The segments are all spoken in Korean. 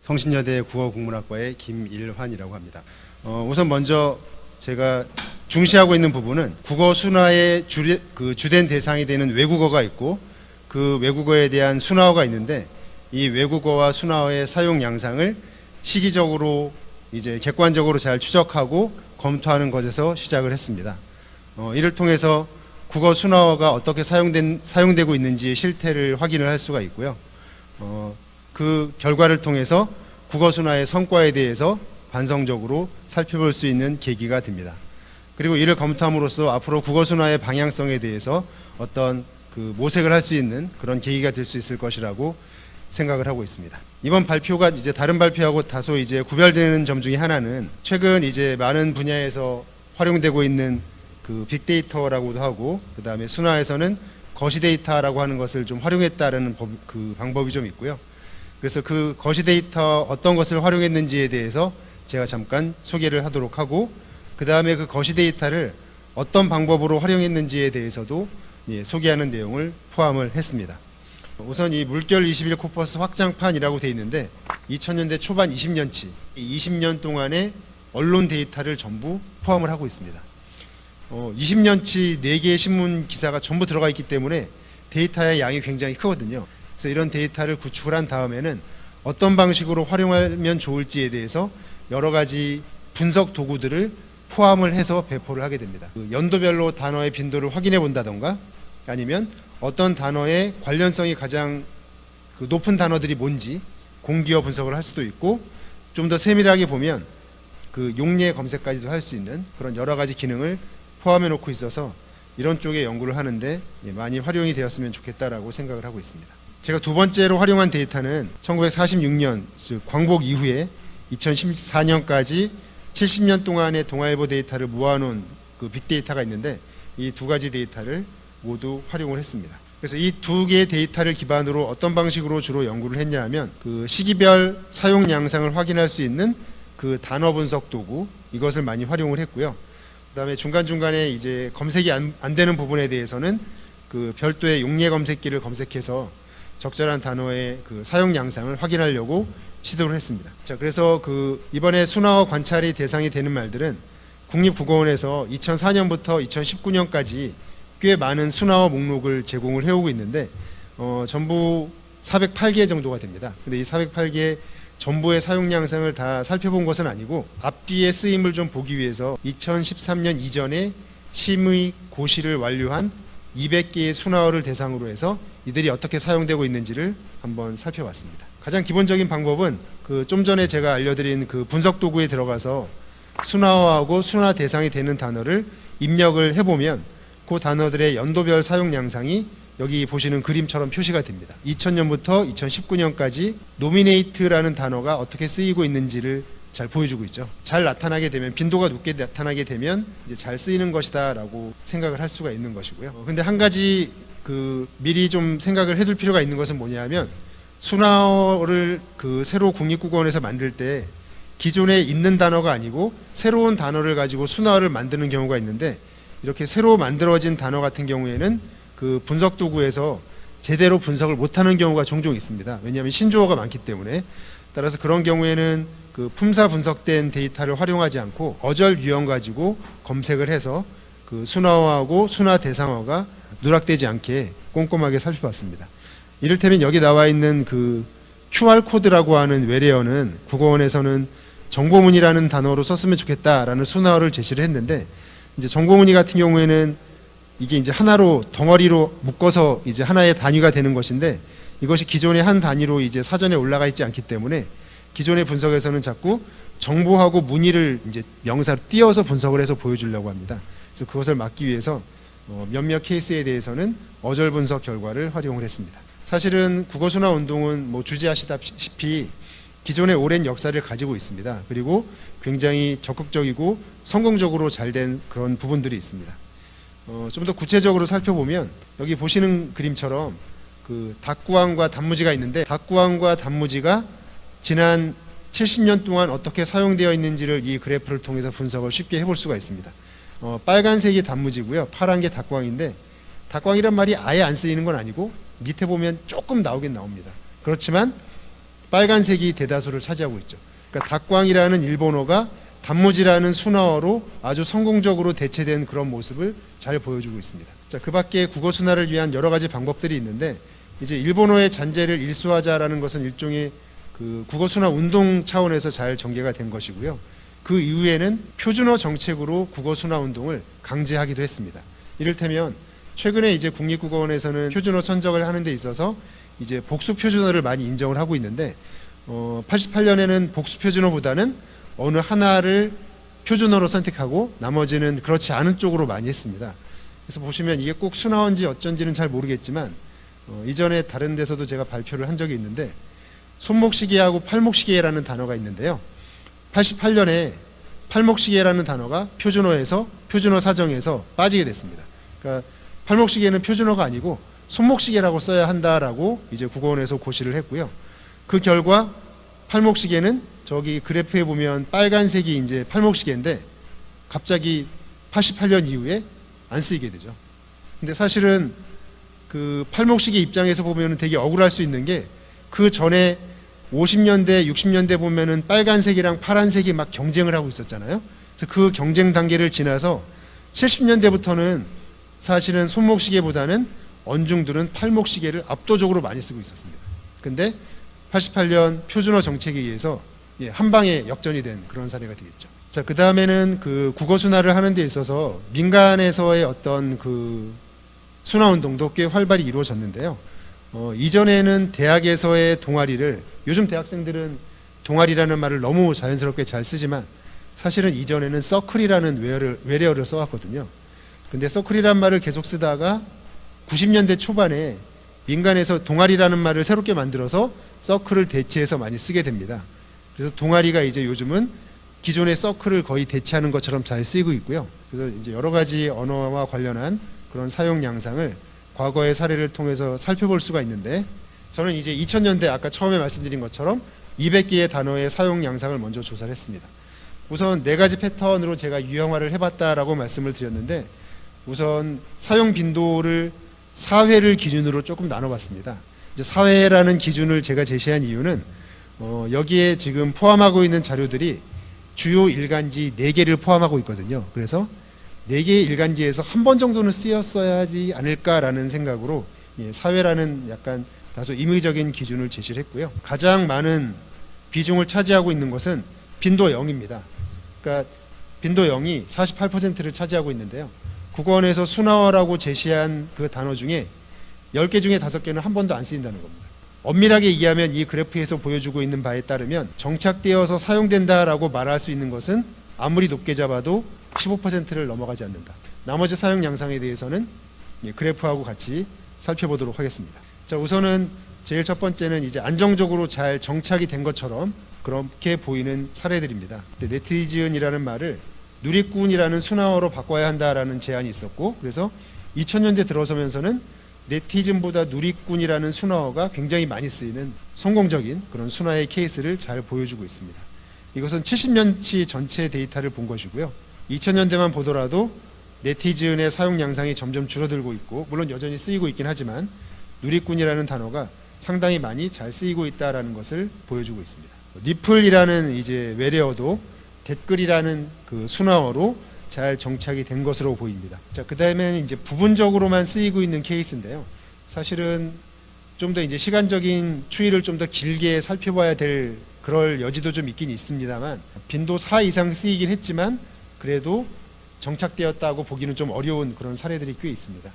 성신여대 국어국문학과의 김일환이라고 합니다. 우선 먼저 제가 중시하고 있는 부분은 국어 순화의 주된 대상이 되는 외국어가 있고 그 외국어에 대한 순화어가 있는데 이 외국어와 순화어의 사용 양상을 시기적으로 이제 객관적으로 잘 추적하고 검토하는 것에서 시작을 했습니다. 이를 통해서 국어 순화어가 어떻게 사용되고 있는지 실태를 확인을 할 수가 있고요. 그 결과를 통해서 국어 순화의 성과에 대해서 반성적으로 살펴볼 수 있는 계기가 됩니다. 그리고 이를 검토함으로써 앞으로 국어 순화의 방향성에 대해서 어떤 그 모색을 할 수 있는 그런 계기가 될 수 있을 것이라고 생각을 하고 있습니다. 이번 발표가 이제 다른 발표하고 다소 이제 구별되는 점 중에 하나는 최근 이제 많은 분야에서 활용되고 있는 그 빅데이터라고도 하고 그 다음에 순화에서는 거시데이터라고 하는 것을 좀 활용했다라는 그 방법이 좀 있고요. 그래서 그 거시데이터 어떤 것을 활용했는지에 대해서 제가 잠깐 소개를 하도록 하고 그 다음에 그 거시데이터를 어떤 방법으로 활용했는지에 대해서도 소개하는 내용을 포함을 했습니다. 우선 이 물결 21 코퍼스 확장판이라고 되어 있는데 2000년대 초반 20년치 20년 동안의 언론 데이터를 전부 포함을 하고 있습니다. 20년치 4개의 신문 기사가 전부 들어가 있기 때문에 데이터의 양이 굉장히 크거든요. 그래서 이런 데이터를 구축을 한 다음에는 어떤 방식으로 활용하면 좋을지에 대해서 여러 가지 분석 도구들을 포함을 해서 배포를 하게 됩니다. 그 연도별로 단어의 빈도를 확인해 본다던가 아니면 어떤 단어의 관련성이 가장 그 높은 단어들이 뭔지 공기어 분석을 할 수도 있고 좀 더 세밀하게 보면 그 용례 검색까지도 할 수 있는 그런 여러 가지 기능을 포함해 놓고 있어서 이런 쪽의 연구를 하는데 많이 활용이 되었으면 좋겠다라고 생각을 하고 있습니다. 제가 두 번째로 활용한 데이터는 1946년 즉 광복 이후에 2014년까지 70년 동안의 동아일보 데이터를 모아놓은 그 빅데이터가 있는데 이 두 가지 데이터를 모두 활용을 했습니다. 그래서 이 두 개의 데이터를 기반으로 어떤 방식으로 주로 연구를 했냐 하면 그 시기별 사용 양상을 확인할 수 있는 그 단어 분석 도구 이것을 많이 활용을 했고요. 그다음에 중간중간에 이제 검색이 안 되는 부분에 대해서는 그 별도의 용례 검색기를 검색해서 적절한 단어의 그 사용 양상을 확인하려고 시도를 했습니다. 자, 그래서 그 이번에 순화어 관찰이 대상이 되는 말들은 국립국어원에서 2004년부터 2019년까지 꽤 많은 순화어 목록을 제공을 해오고 있는데 전부 408개 정도가 됩니다. 근데 이 408개 전부의 사용 양상을 다 살펴본 것은 아니고 앞뒤의 쓰임을 좀 보기 위해서 2013년 이전에 심의 고시를 완료한 200개의 순화어를 대상으로 해서 이들이 어떻게 사용되고 있는지를 한번 살펴봤습니다. 가장 기본적인 방법은 그 좀 전에 제가 알려드린 그 분석 도구에 들어가서 순화어하고 순화 대상이 되는 단어를 입력을 해보면 그 단어들의 연도별 사용 양상이 여기 보시는 그림처럼 표시가 됩니다. 2000년부터 2019년까지 노미네이트라는 단어가 어떻게 쓰이고 있는지를 잘 보여주고 있죠. 잘 나타나게 되면 빈도가 높게 나타나게 되면 이제 잘 쓰이는 것이다라고 생각을 할 수가 있는 것이고요. 근데 한 가지 그 미리 좀 생각을 해둘 필요가 있는 것은 뭐냐면 순화어를 그 새로 국립국어원에서 만들 때 기존에 있는 단어가 아니고 새로운 단어를 가지고 순화어를 만드는 경우가 있는데 이렇게 새로 만들어진 단어 같은 경우에는 그 분석 도구에서 제대로 분석을 못하는 경우가 종종 있습니다. 왜냐하면 신조어가 많기 때문에. 따라서 그런 경우에는 그 품사 분석된 데이터를 활용하지 않고 어절 유형 가지고 검색을 해서 그 순화어하고 순화 대상어가 누락되지 않게 꼼꼼하게 살펴봤습니다. 이를테면 여기 나와 있는 그 QR 코드라고 하는 외래어는 국어원에서는 정보문의라는 단어로 썼으면 좋겠다라는 순화어를 제시를 했는데 이제 정보문의 같은 경우에는 이게 이제 하나로 덩어리로 묶어서 이제 하나의 단위가 되는 것인데 이것이 기존의 한 단위로 이제 사전에 올라가 있지 않기 때문에 기존의 분석에서는 자꾸 정보하고 문의를 이제 명사로 띄어서 분석을 해서 보여주려고 합니다. 그래서 그것을 막기 위해서 몇몇 케이스에 대해서는 어절 분석 결과를 활용을 했습니다. 사실은 국어순화 운동은 뭐 주지하시다시피 기존의 오랜 역사를 가지고 있습니다. 그리고 굉장히 적극적이고 성공적으로 잘 된 그런 부분들이 있습니다. 좀 더 구체적으로 살펴보면 여기 보시는 그림처럼 그 닭구왕과 단무지가 있는데 닭구왕과 단무지가 지난 70년 동안 어떻게 사용되어 있는지를 이 그래프를 통해서 분석을 쉽게 해볼 수가 있습니다. 빨간색이 단무지고요. 파란 게 닭구왕인데 닭구왕이란 말이 아예 안 쓰이는 건 아니고 밑에 보면 조금 나오긴 나옵니다. 그렇지만 빨간색이 대다수를 차지하고 있죠. 그러니까 닭광이라는 일본어가 단무지라는 순화어로 아주 성공적으로 대체된 그런 모습을 잘 보여주고 있습니다. 자, 그 밖에 국어 순화를 위한 여러 가지 방법들이 있는데 이제 일본어의 잔재를 일수하자라는 것은 일종의 그 국어 순화 운동 차원에서 잘 전개가 된 것이고요. 그 이후에는 표준어 정책으로 국어 순화 운동을 강제하기도 했습니다. 이를테면 최근에 이제 국립국어원에서는 표준어 선정을 하는 데 있어서 이제 복수 표준어를 많이 인정을 하고 있는데 88년에는 복수 표준어보다는 어느 하나를 표준어로 선택하고 나머지는 그렇지 않은 쪽으로 많이 했습니다. 그래서 보시면 이게 꼭 순화어인지 어쩐지는 잘 모르겠지만 이전에 다른 데서도 제가 발표를 한 적이 있는데 손목시계하고 팔목시계라는 단어가 있는데요. 88년에 팔목시계라는 단어가 표준어에서 표준어 사정에서 빠지게 됐습니다. 그러니까 팔목시계는 표준어가 아니고 손목시계라고 써야 한다라고 이제 국어원에서 고시를 했고요. 그 결과 팔목시계는 저기 그래프에 보면 빨간색이 이제 팔목시계인데 갑자기 88년 이후에 안 쓰이게 되죠. 근데 사실은 그 팔목시계 입장에서 보면 되게 억울할 수 있는 게 그 전에 50년대, 60년대 보면은 빨간색이랑 파란색이 막 경쟁을 하고 있었잖아요. 그래서 그 경쟁 단계를 지나서 70년대부터는 사실은 손목시계보다는 언중들은 팔목시계를 압도적으로 많이 쓰고 있었습니다. 근데 88년 표준어 정책에 의해서 한 방에 역전이 된 그런 사례가 되겠죠. 자, 그 다음에는 그 국어 순화를 하는 데 있어서 민간에서의 어떤 그 순화 운동도 꽤 활발히 이루어졌는데요. 이전에는 대학에서의 동아리를, 요즘 대학생들은 동아리라는 말을 너무 자연스럽게 잘 쓰지만 사실은 이전에는 서클이라는 외래어를 써왔거든요. 근데 서클이라는 말을 계속 쓰다가 90년대 초반에 민간에서 동아리라는 말을 새롭게 만들어서 서클을 대체해서 많이 쓰게 됩니다. 그래서 동아리가 이제 요즘은 기존의 서클을 거의 대체하는 것처럼 잘 쓰이고 있고요. 그래서 이제 여러 가지 언어와 관련한 그런 사용 양상을 과거의 사례를 통해서 살펴볼 수가 있는데 저는 이제 2000년대 아까 처음에 말씀드린 것처럼 200개의 단어의 사용 양상을 먼저 조사를 했습니다. 우선 4가지 패턴으로 제가 유형화를 해봤다라고 말씀을 드렸는데 우선 사용 빈도를 사회를 기준으로 조금 나눠봤습니다. 이제 사회라는 기준을 제가 제시한 이유는 여기에 지금 포함하고 있는 자료들이 주요 일간지 4개를 포함하고 있거든요. 그래서 4개의 일간지에서 한 번 정도는 쓰였어야 하지 않을까라는 생각으로 사회라는 약간 다소 임의적인 기준을 제시를 했고요. 가장 많은 비중을 차지하고 있는 것은 빈도 0입니다. 그러니까 빈도 0이 48%를 차지하고 있는데요. 국어원에서 순화어라고 제시한 그 단어 중에 10개 중에 5개는 한 번도 안 쓰인다는 겁니다. 엄밀하게 얘기하면 이 그래프에서 보여주고 있는 바에 따르면 정착되어서 사용된다라고 말할 수 있는 것은 아무리 높게 잡아도 15%를 넘어가지 않는다. 나머지 사용 양상에 대해서는 그래프하고 같이 살펴보도록 하겠습니다. 자, 우선은 제일 첫 번째는 이제 안정적으로 잘 정착이 된 것처럼 그렇게 보이는 사례들입니다. 네티즌이라는 말을 누리꾼이라는 순화어로 바꿔야 한다라는 제안이 있었고, 그래서 2000년대 들어서면서는 네티즌보다 누리꾼이라는 순화어가 굉장히 많이 쓰이는 성공적인 그런 순화의 케이스를 잘 보여주고 있습니다. 이것은 70년치 전체 데이터를 본 것이고요. 2000년대만 보더라도 네티즌의 사용 양상이 점점 줄어들고 있고, 물론 여전히 쓰이고 있긴 하지만 누리꾼이라는 단어가 상당히 많이 잘 쓰이고 있다라는 것을 보여주고 있습니다. 리플이라는 이제 외래어도 댓글이라는 그 순화어로 잘 정착이 된 것으로 보입니다. 자, 그 다음에는 이제 부분적으로만 쓰이고 있는 케이스인데요. 사실은 좀 더 이제 시간적인 추이를 좀 더 길게 살펴봐야 될 그럴 여지도 좀 있긴 있습니다만 빈도 4 이상 쓰이긴 했지만 그래도 정착되었다고 보기는 좀 어려운 그런 사례들이 꽤 있습니다.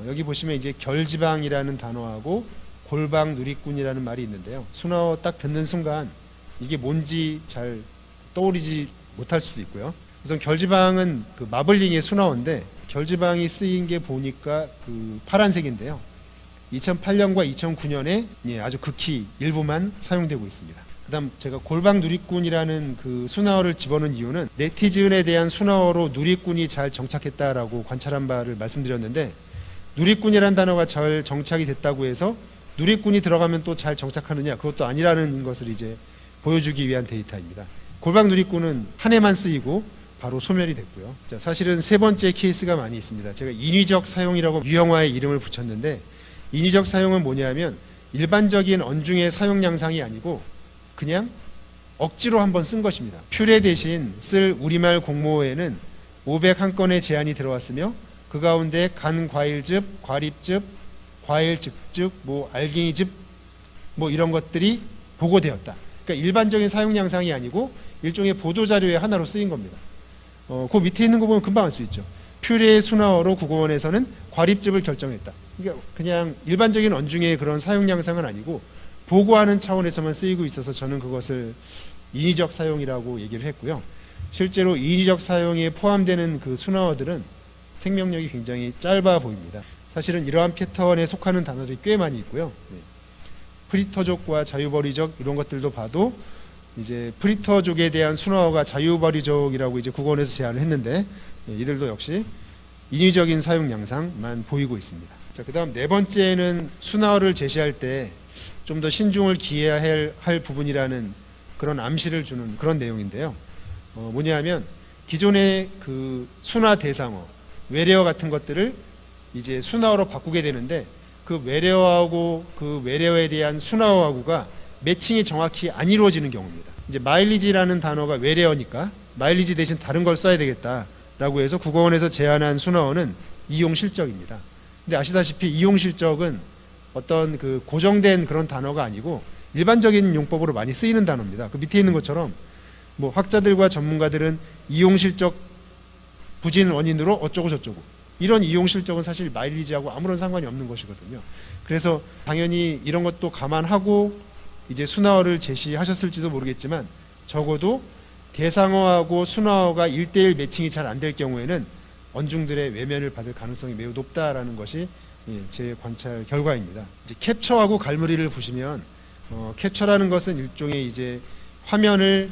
여기 보시면 이제 결지방이라는 단어하고 골방 누리꾼이라는 말이 있는데요. 순화어 딱 듣는 순간 이게 뭔지 잘 떠오르지 못할 수도 있고요. 우선 결지방은 그 마블링의 순화어인데 결지방이 쓰인 게 보니까 그 파란색인데요. 2008년과 2009년에 아주 극히 일부만 사용되고 있습니다. 그다음 제가 골방 누리꾼이라는 그 순화어를 집어넣은 이유는 네티즌에 대한 순화어로 누리꾼이 잘 정착했다라고 관찰한 바를 말씀드렸는데 누리꾼이라는 단어가 잘 정착이 됐다고 해서 누리꾼이 들어가면 또 잘 정착하느냐, 그것도 아니라는 것을 이제 보여주기 위한 데이터입니다. 골방 누리꾼은 한 해만 쓰이고 바로 소멸이 됐고요. 자, 사실은 세 번째 케이스가 많이 있습니다. 제가 인위적 사용이라고 유형화의 이름을 붙였는데 인위적 사용은 뭐냐면 일반적인 언중의 사용 양상이 아니고 그냥 억지로 한번 쓴 것입니다. 퓨레 대신 쓸 우리말 공모어에는 501건의 제안이 들어왔으며 그 가운데 간과일즙, 과립즙, 과일즙즙, 알갱이즙 이런 것들이 보고되었다. 그러니까 일반적인 사용 양상이 아니고 일종의 보도자료의 하나로 쓰인 겁니다. 그 밑에 있는 거 보면 금방 알 수 있죠. 퓨레의 순화어로 국어원에서는 과립즙을 결정했다. 그러니까 그냥 일반적인 언중의 그런 사용 양상은 아니고 보고하는 차원에서만 쓰이고 있어서 저는 그것을 인위적 사용이라고 얘기를 했고요. 실제로 인위적 사용에 포함되는 그 순화어들은 생명력이 굉장히 짧아 보입니다. 사실은 이러한 패턴에 속하는 단어들이 꽤 많이 있고요. 프리터족과 자유벌이적 이런 것들도 봐도 이제 프리터족에 대한 순화어가 자유벌이족이라고 이제 국어원에서 제안을 했는데 이들도 역시 인위적인 사용 양상만 보이고 있습니다. 자, 그다음 네 번째는 순화어를 제시할 때 좀 더 신중을 기해야 할 부분이라는 그런 암시를 주는 그런 내용인데요. 뭐냐면 기존의 그 순화 대상어, 외래어 같은 것들을 이제 순화어로 바꾸게 되는데 그 외래어하고 그 외래어에 대한 순화어하고가 매칭이 정확히 안 이루어지는 경우입니다. 이제 마일리지라는 단어가 외래어니까 마일리지 대신 다른 걸 써야 되겠다라고 해서 국어원에서 제안한 순화어는 이용실적입니다. 근데 아시다시피 이용실적은 어떤 그 고정된 그런 단어가 아니고 일반적인 용법으로 많이 쓰이는 단어입니다. 그 밑에 있는 것처럼 학자들과 전문가들은 이용실적 부진 원인으로 어쩌고 저쩌고 이런 이용실적은 사실 마일리지하고 아무런 상관이 없는 것이거든요. 그래서 당연히 이런 것도 감안하고 이제 순화어를 제시하셨을지도 모르겠지만 적어도 대상어하고 순화어가 1:1 매칭이 잘 안 될 경우에는 언중들의 외면을 받을 가능성이 매우 높다라는 것이 제 관찰 결과입니다. 이제 캡처하고 갈무리를 보시면 캡처라는 것은 일종의 이제 화면을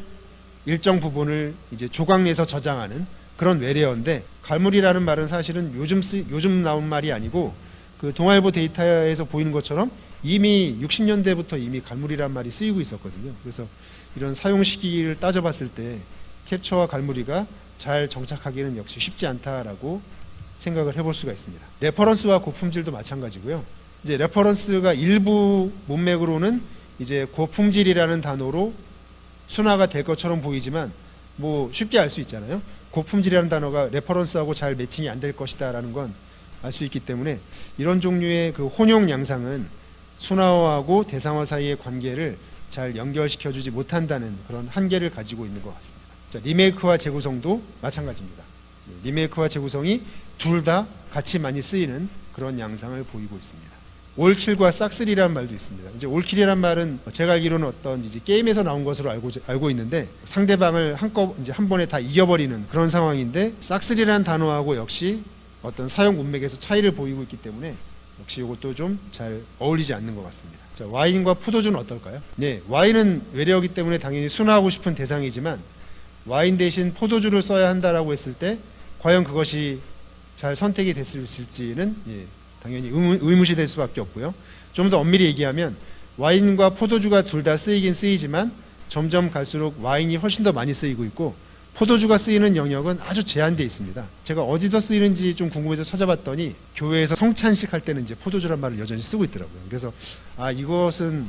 일정 부분을 이제 조각내서 저장하는 그런 외래어인데 갈무리라는 말은 사실은 요즘 나온 말이 아니고 그 동아일보 데이터에서 보이는 것처럼 이미 60년대부터 이미 갈무리라는 말이 쓰이고 있었거든요. 그래서 이런 사용 시기를 따져봤을 때 캡처와 갈무리가 잘 정착하기는 역시 쉽지 않다라고 생각을 해볼 수가 있습니다. 레퍼런스와 고품질도 마찬가지고요. 이제 레퍼런스가 일부 문맥으로는 이제 고품질이라는 단어로 순화가 될 것처럼 보이지만 쉽게 알 수 있잖아요. 고품질이라는 단어가 레퍼런스하고 잘 매칭이 안 될 것이다라는 건 알 수 있기 때문에 이런 종류의 그 혼용 양상은 순화어하고 대상어 사이의 관계를 잘 연결시켜주지 못한다는 그런 한계를 가지고 있는 것 같습니다. 자, 리메이크와 재구성도 마찬가지입니다. 리메이크와 재구성이 둘 다 같이 많이 쓰이는 그런 양상을 보이고 있습니다. 올킬과 싹쓸이라는 말도 있습니다. 이제 올킬이란 말은 제가 알기로는 어떤 이제 게임에서 나온 것으로 알고 있는데 상대방을 한 번에 다 이겨버리는 그런 상황인데 싹쓸이라는 단어하고 역시 어떤 사용 문맥에서 차이를 보이고 있기 때문에 역시 이것도 좀 잘 어울리지 않는 것 같습니다. 자, 와인과 포도주는 어떨까요? 네, 와인은 외래어기 때문에 당연히 순화하고 싶은 대상이지만 와인 대신 포도주를 써야 한다라고 했을 때 과연 그것이 잘 선택이 됐을지는 당연히 의무시될 수밖에 없고요. 좀 더 엄밀히 얘기하면 와인과 포도주가 둘 다 쓰이긴 쓰이지만 점점 갈수록 와인이 훨씬 더 많이 쓰이고 있고 포도주가 쓰이는 영역은 아주 제한되어 있습니다. 제가 어디서 쓰이는지 좀 궁금해서 찾아봤더니 교회에서 성찬식 할 때는 이제 포도주란 말을 여전히 쓰고 있더라고요. 그래서 이것은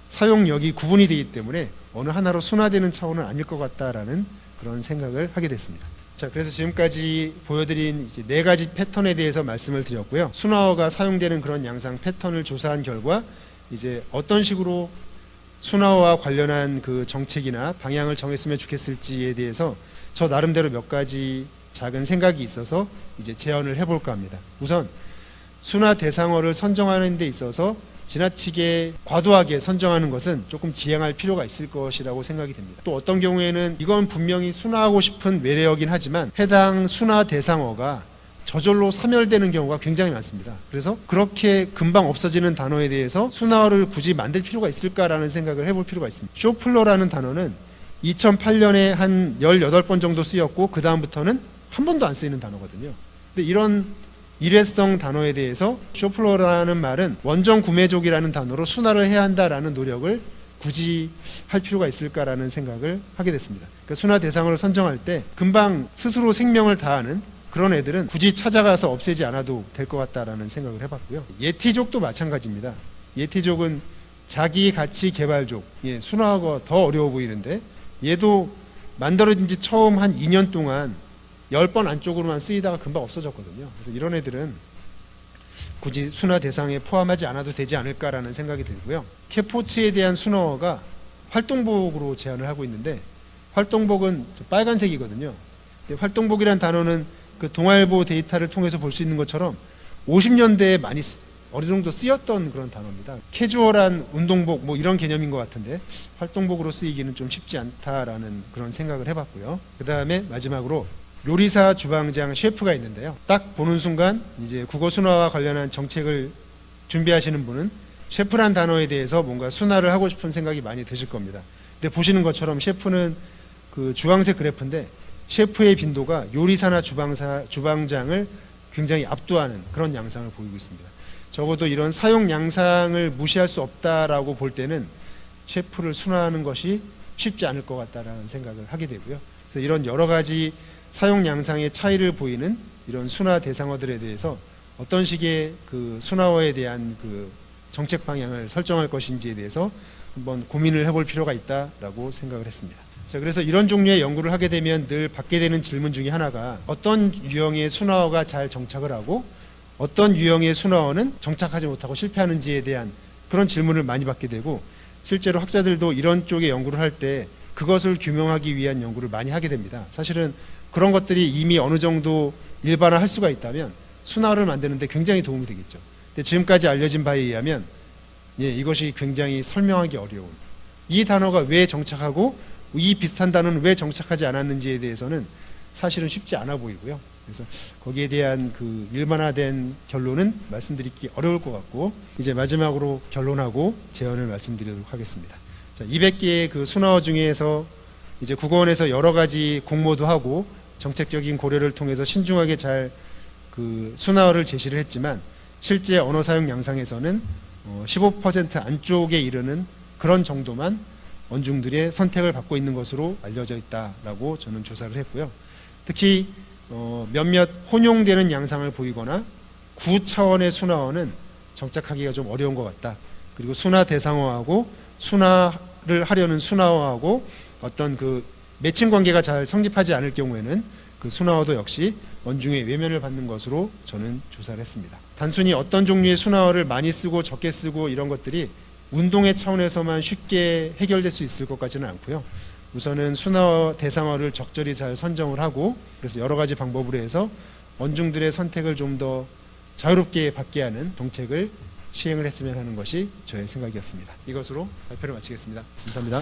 사용력이 구분이 되기 때문에 어느 하나로 순화되는 차원은 아닐 것 같다라는 그런 생각을 하게 됐습니다. 자, 그래서 지금까지 보여드린 이제 4가지 패턴에 대해서 말씀을 드렸고요. 순화어가 사용되는 그런 양상 패턴을 조사한 결과 이제 어떤 식으로 순화어와 관련한 그 정책이나 방향을 정했으면 좋겠을지에 대해서 저 나름대로 몇 가지 작은 생각이 있어서 이제 제언을 해볼까 합니다. 우선 순화 대상어를 선정하는 데 있어서 지나치게 과도하게 선정하는 것은 조금 지양할 필요가 있을 것이라고 생각이 됩니다. 또 어떤 경우에는 이건 분명히 순화하고 싶은 외래어긴 하지만 해당 순화 대상어가 저절로 사멸되는 경우가 굉장히 많습니다. 그래서 그렇게 금방 없어지는 단어에 대해서 순화어를 굳이 만들 필요가 있을까라는 생각을 해볼 필요가 있습니다. 쇼플러라는 단어는 2008년에 한 18번 정도 쓰였고 그 다음부터는 한 번도 안 쓰이는 단어거든요. 근데 이런 일회성 단어에 대해서 쇼플러라는 말은 원정 구매족이라는 단어로 순화를 해야 한다라는 노력을 굳이 할 필요가 있을까라는 생각을 하게 됐습니다. 그러니까 순화 대상을 선정할 때 금방 스스로 생명을 다하는 그런 애들은 굳이 찾아가서 없애지 않아도 될 것 같다라는 생각을 해봤고요. 예티족도 마찬가지입니다. 예티족은 자기 가치 개발족, 순화가 더 어려워 보이는데 얘도 만들어진 지 처음 한 2년 동안 10번 안쪽으로만 쓰이다가 금방 없어졌거든요. 그래서 이런 애들은 굳이 순화 대상에 포함하지 않아도 되지 않을까라는 생각이 들고요. 캐포츠에 대한 순화어가 활동복으로 제한을 하고 있는데 활동복은 빨간색이거든요. 활동복이란 단어는 그 동아일보 데이터를 통해서 볼 수 있는 것처럼 50년대에 많이 어느 정도 쓰였던 그런 단어입니다. 캐주얼한 운동복 뭐 이런 개념인 것 같은데 활동복으로 쓰이기는 좀 쉽지 않다라는 그런 생각을 해봤고요. 그 다음에 마지막으로 요리사, 주방장, 셰프가 있는데요. 딱 보는 순간 이제 국어 순화와 관련한 정책을 준비하시는 분은 셰프란 단어에 대해서 뭔가 순화를 하고 싶은 생각이 많이 드실 겁니다. 근데 보시는 것처럼 셰프는 그 주황색 그래프인데 셰프의 빈도가 요리사나 주방장을 굉장히 압도하는 그런 양상을 보이고 있습니다. 적어도 이런 사용 양상을 무시할 수 없다라고 볼 때는 셰프를 순화하는 것이 쉽지 않을 것 같다라는 생각을 하게 되고요. 그래서 이런 여러 가지 사용 양상의 차이를 보이는 이런 순화 대상어들에 대해서 어떤 식의 그 순화어에 대한 그 정책 방향을 설정할 것인지에 대해서 한번 고민을 해볼 필요가 있다라고 생각을 했습니다. 자, 그래서 이런 종류의 연구를 하게 되면 늘 받게 되는 질문 중에 하나가 어떤 유형의 순화어가 잘 정착을 하고 어떤 유형의 순화어는 정착하지 못하고 실패하는지에 대한 그런 질문을 많이 받게 되고 실제로 학자들도 이런 쪽의 연구를 할 때 그것을 규명하기 위한 연구를 많이 하게 됩니다. 사실은 그런 것들이 이미 어느 정도 일반화할 수가 있다면 순화어를 만드는 데 굉장히 도움이 되겠죠. 근데 지금까지 알려진 바에 의하면 이것이 굉장히 설명하기 어려운 이 단어가 왜 정착하고 이 비슷한 단어는 왜 정착하지 않았는지에 대해서는 사실은 쉽지 않아 보이고요. 그래서 거기에 대한 그 일반화된 결론은 말씀드리기 어려울 것 같고 이제 마지막으로 결론하고 제언을 말씀드리도록 하겠습니다. 자, 200개의 그 순화어 중에서 이제 국어원에서 여러 가지 공모도 하고 정책적인 고려를 통해서 신중하게 잘 그 순화어를 제시를 했지만 실제 언어 사용 양상에서는 15% 안쪽에 이르는 그런 정도만 언중들의 선택을 받고 있는 것으로 알려져 있다라고 저는 조사를 했고요. 특히 몇몇 혼용되는 양상을 보이거나 구차원의 순화어는 정착하기가 좀 어려운 것 같다. 그리고 순화 대상어하고 순화를 하려는 순화어하고 어떤 그 매칭 관계가 잘 성립하지 않을 경우에는 그 순화어도 역시 언중의 외면을 받는 것으로 저는 조사를 했습니다. 단순히 어떤 종류의 순화어를 많이 쓰고 적게 쓰고 이런 것들이 운동의 차원에서만 쉽게 해결될 수 있을 것 같지는 않고요. 우선은 순화어 대상어를 적절히 잘 선정을 하고 그래서 여러 가지 방법으로 해서 언중들의 선택을 좀 더 자유롭게 받게 하는 정책을 시행을 했으면 하는 것이 저의 생각이었습니다. 이것으로 발표를 마치겠습니다. 감사합니다.